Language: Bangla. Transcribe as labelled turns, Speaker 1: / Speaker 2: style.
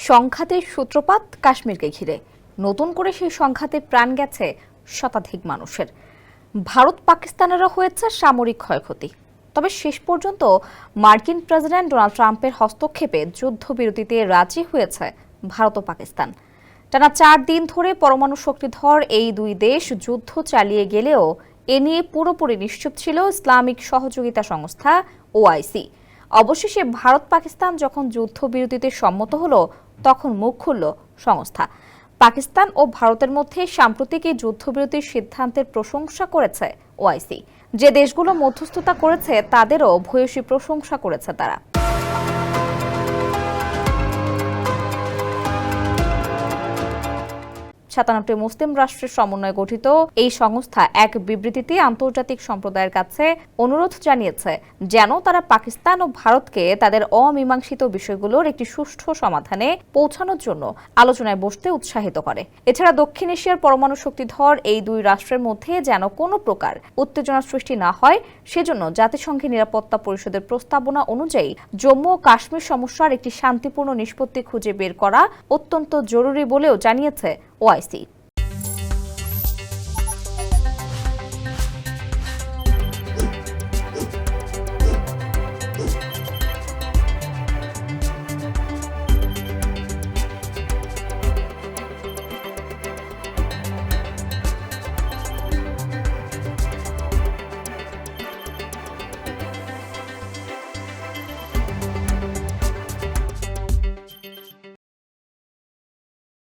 Speaker 1: সংঘাতের সূত্রপাত কাশ্মীরকে ঘিরে। নতুন করে সেই সংঘাতে প্রাণ গেছে শতাধিক মানুষের। ভারত পাকিস্তানেরও হয়েছে সামরিক ক্ষয়ক্ষতি। তবে শেষ পর্যন্ত মার্কিন প্রেসিডেন্ট ডোনাল্ড ট্রাম্পের হস্তক্ষেপে যুদ্ধবিরতিতে রাজি হয়েছে ভারত ও পাকিস্তান। টানা 4 দিন ধরে পরমাণু শক্তিধর এই দুই দেশ যুদ্ধ চালিয়ে গেলেও এ নিয়ে পুরোপুরি নিশ্চুপ ছিল ইসলামিক সহযোগিতা সংস্থা ওআইসি। অবশেষে ভারত পাকিস্তান যখন যুদ্ধবিরতিতে সম্মত হলো তখন মুখ খুলল সংস্থা। পাকিস্তান ও ভারতের মধ্যে সাম্প্রতিক এই যুদ্ধবিরতির সিদ্ধান্তের প্রশংসা করেছে ওআইসি। যে দেশগুলো মধ্যস্থতা করেছে তাদেরও ভূয়সী প্রশংসা করেছে তারা। 57টি মুসলিম রাষ্ট্রের সমন্বয়ে গঠিত এই সংস্থা এক বিবৃতিতে আন্তর্জাতিক সম্প্রদায়ের কাছে অনুরোধ জানিয়েছে যেন তারা পাকিস্তান ও ভারতকে তাদের অমীমাংসিত বিষয়গুলোর একটি সুষ্ঠু সমাধানে পৌঁছানোর জন্য আলোচনায় বসতে উৎসাহিত করে। এছাড়া দক্ষিণ এশিয়ার পরমাণু শক্তিধর এই দুই রাষ্ট্রের মধ্যে যেন কোনো প্রকার উত্তেজনা সৃষ্টি না হয় সেজন্য জাতিসংঘের নিরাপত্তা পরিষদের প্রস্তাবনা অনুযায়ী জম্মু ও কাশ্মীর সমস্যার একটি শান্তিপূর্ণ নিষ্পত্তি খুঁজে বের করা অত্যন্ত জরুরি বলেও জানিয়েছে ওআইসি।